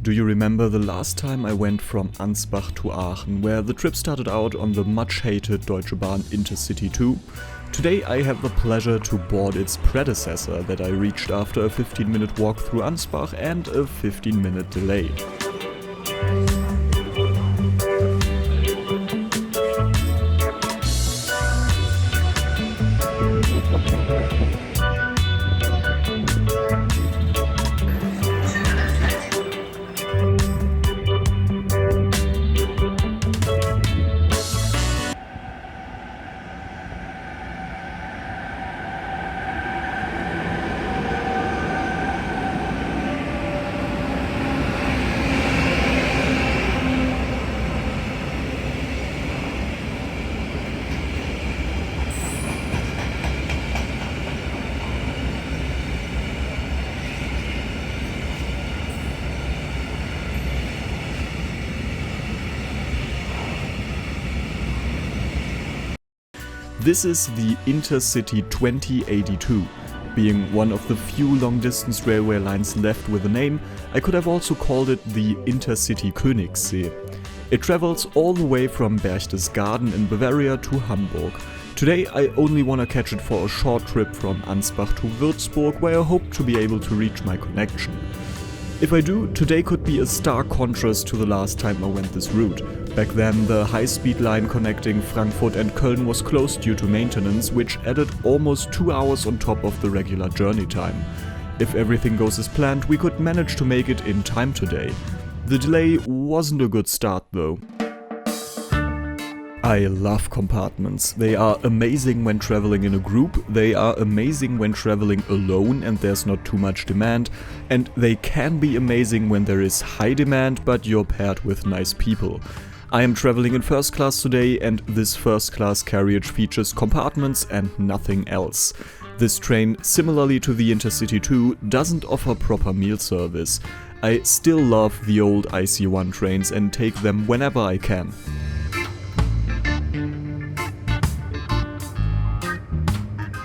Do you remember the last time I went from Ansbach to Aachen, where the trip started out on the much-hated Deutsche Bahn InterCity 2? Today I have the pleasure to board its predecessor that I reached after a 15-minute walk through Ansbach and a 15-minute delay. This is the InterCity 2082. Being one of the few long-distance railway lines left with a name, I could have also called it the InterCity Königssee. It travels all the way from Berchtesgaden in Bavaria to Hamburg. Today I only want to catch it for a short trip from Ansbach to Würzburg, where I hope to be able to reach my connection. If I do, today could be a stark contrast to the last time I went this route. Back then, the high-speed line connecting Frankfurt and Köln was closed due to maintenance, which added almost 2 hours on top of the regular journey time. If everything goes as planned, we could manage to make it in time today. The delay wasn't a good start though. I love compartments. They are amazing when traveling in a group, they are amazing when traveling alone and there's not too much demand, and they can be amazing when there is high demand but you're paired with nice people. I am traveling in first class today, and this first class carriage features compartments and nothing else. This train, similarly to the InterCity 2, doesn't offer proper meal service. I still love the old IC1 trains and take them whenever I can.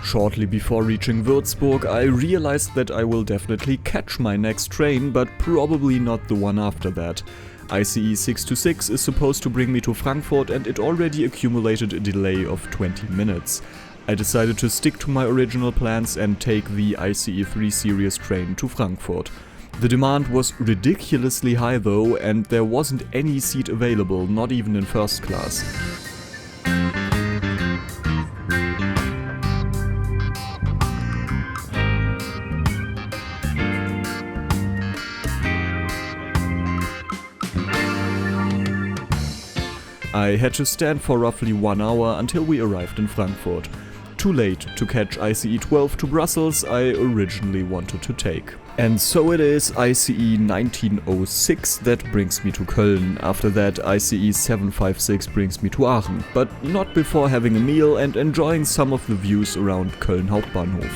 Shortly before reaching Würzburg, I realized that I will definitely catch my next train, but probably not the one after that. ICE 626 is supposed to bring me to Frankfurt, and it already accumulated a delay of 20 minutes. I decided to stick to my original plans and take the ICE 3 series train to Frankfurt. The demand was ridiculously high though, and there wasn't any seat available, not even in first class. I had to stand for roughly 1 hour until we arrived in Frankfurt. Too late to catch ICE 12 to Brussels I originally wanted to take. And so it is ICE 1906 that brings me to Köln. After that, ICE 756 brings me to Aachen, but not before having a meal and enjoying some of the views around Köln Hauptbahnhof.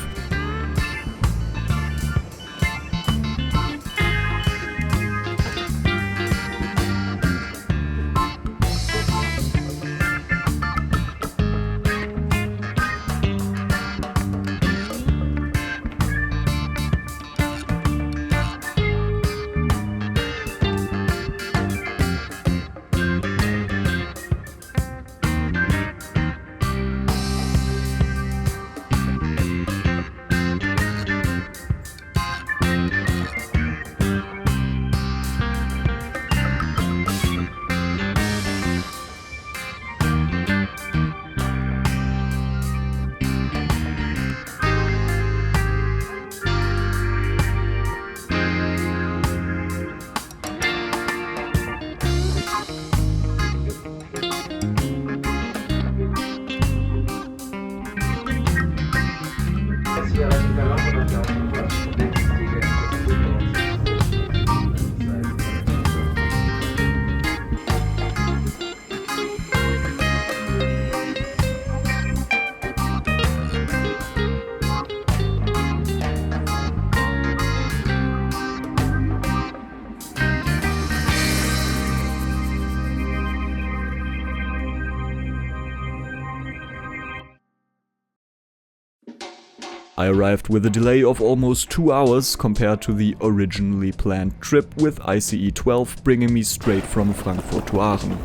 I arrived with a delay of almost 2 hours compared to the originally planned trip, with ICE 12 bringing me straight from Frankfurt to Aachen.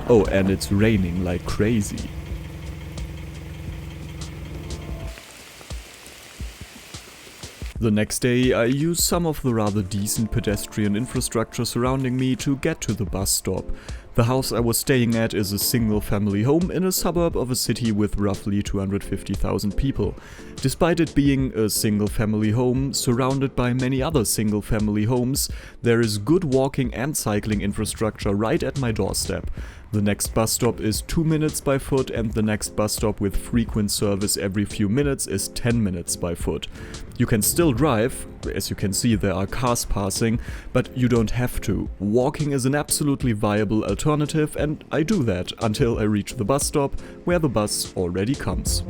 Oh, and it's raining like crazy. The next day I used some of the rather decent pedestrian infrastructure surrounding me to get to the bus stop. The house I was staying at is a single-family home in a suburb of a city with roughly 250,000 people. Despite it being a single-family home surrounded by many other single-family homes, there is good walking and cycling infrastructure right at my doorstep. The next bus stop is 2 minutes by foot, and the next bus stop with frequent service every few minutes is 10 minutes by foot. You can still drive, as you can see there are cars passing, but you don't have to. Walking is an absolutely viable alternative, and I do that until I reach the bus stop, where the bus already comes.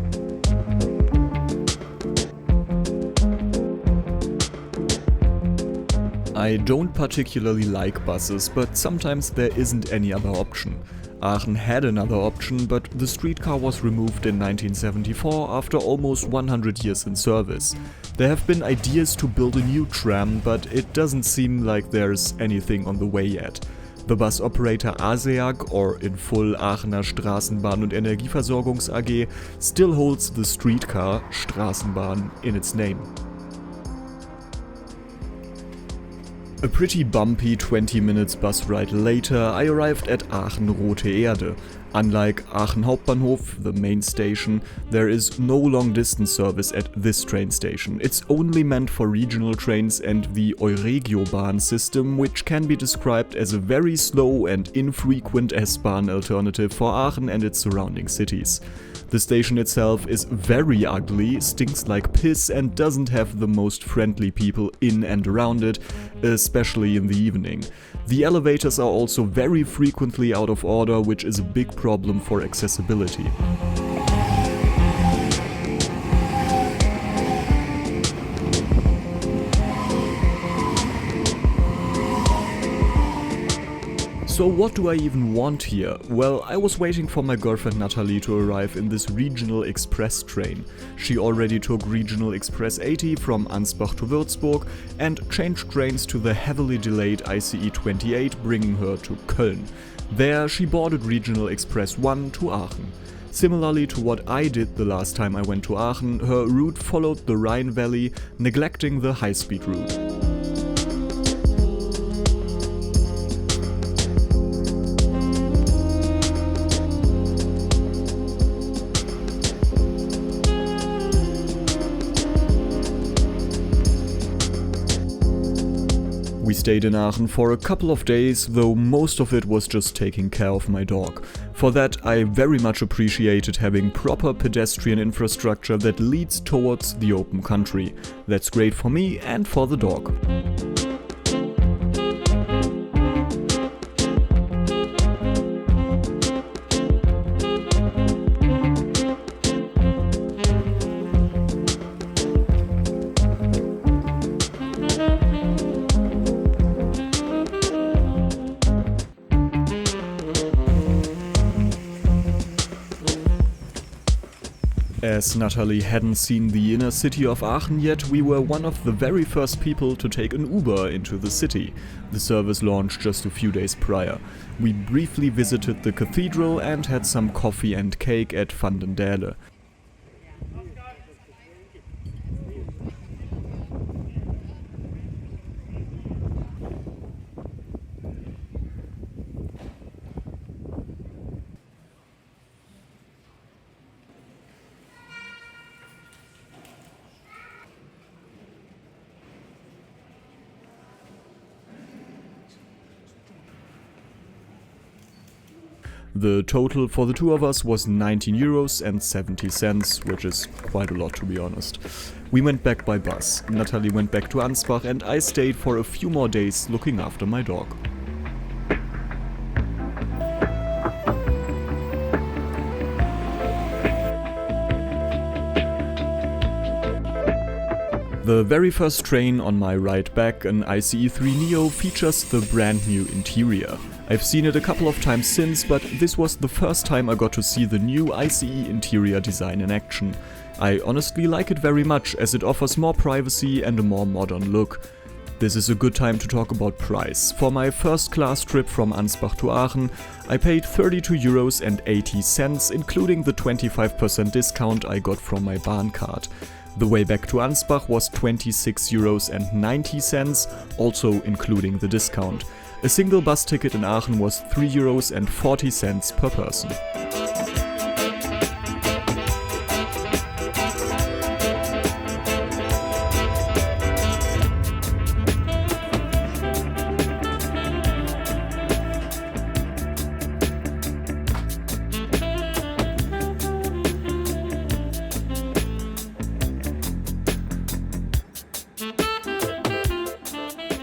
I don't particularly like buses, but sometimes there isn't any other option. Aachen had another option, but the streetcar was removed in 1974 after almost 100 years in service. There have been ideas to build a new tram, but it doesn't seem like there's anything on the way yet. The bus operator ASEAG, or in full Aachener Straßenbahn- und Energieversorgungs AG, still holds the streetcar, Straßenbahn, in its name. A pretty bumpy 20 minutes bus ride later, I arrived at Aachen Rote Erde. Unlike Aachen Hauptbahnhof, the main station, there is no long-distance service at this train station. It's only meant for regional trains and the Euregiobahn system, which can be described as a very slow and infrequent S-Bahn alternative for Aachen and its surrounding cities. The station itself is very ugly, stinks like piss, and doesn't have the most friendly people in and around it, especially in the evening. The elevators are also very frequently out of order, which is a big problem for accessibility. So what do I even want here? Well, I was waiting for my girlfriend Natalie to arrive in this regional express train. She already took regional express 80 from Ansbach to Würzburg and changed trains to the heavily delayed ICE 28, bringing her to Köln. There she boarded regional express 1 to Aachen. Similarly to what I did the last time I went to Aachen, her route followed the Rhine Valley, neglecting the high-speed route. We stayed in Aachen for a couple of days, though most of it was just taking care of my dog. For that, I very much appreciated having proper pedestrian infrastructure that leads towards the open country. That's great for me and for the dog. As Natalie hadn't seen the inner city of Aachen yet, we were one of the very first people to take an Uber into the city. The service launched just a few days prior. We briefly visited the cathedral and had some coffee and cake at Vandendale. The total for the two of us was 19 euros and 70 cents, which is quite a lot to be honest. We went back by bus. Natalie went back to Ansbach and I stayed for a few more days looking after my dog. The very first train on my ride back, an ICE 3 Neo, features the brand new interior. I've seen it a couple of times since, but this was the first time I got to see the new ICE interior design in action. I honestly like it very much, as it offers more privacy and a more modern look. This is a good time to talk about price. For my first class trip from Ansbach to Aachen, I paid €32.80, including the 25% discount I got from my Bahn card. The way back to Ansbach was €26.90, also including the discount. A single bus ticket in Aachen was €3.40 per person.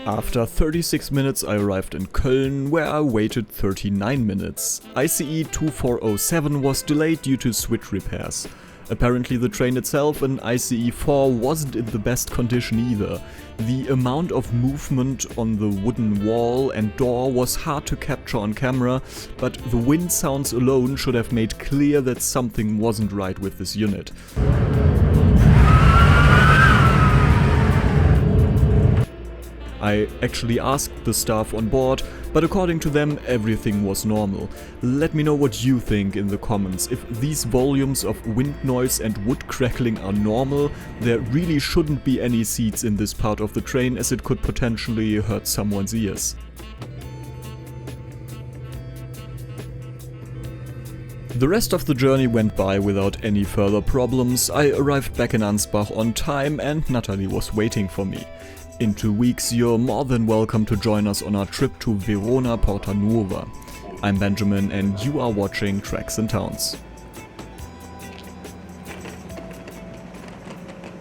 After 36 minutes I arrived in Köln, where I waited 39 minutes. ICE 2407 was delayed due to switch repairs. Apparently the train itself, an ICE 4, wasn't in the best condition either. The amount of movement on the wooden wall and door was hard to capture on camera, but the wind sounds alone should have made clear that something wasn't right with this unit. I actually asked the staff on board, but according to them everything was normal. Let me know what you think in the comments. If these volumes of wind noise and wood crackling are normal, there really shouldn't be any seats in this part of the train, as it could potentially hurt someone's ears. The rest of the journey went by without any further problems. I arrived back in Ansbach on time and Natalie was waiting for me. In 2 weeks you're more than welcome to join us on our trip to Verona Porta Nuova. I'm Benjamin and you are watching Tracks and Towns.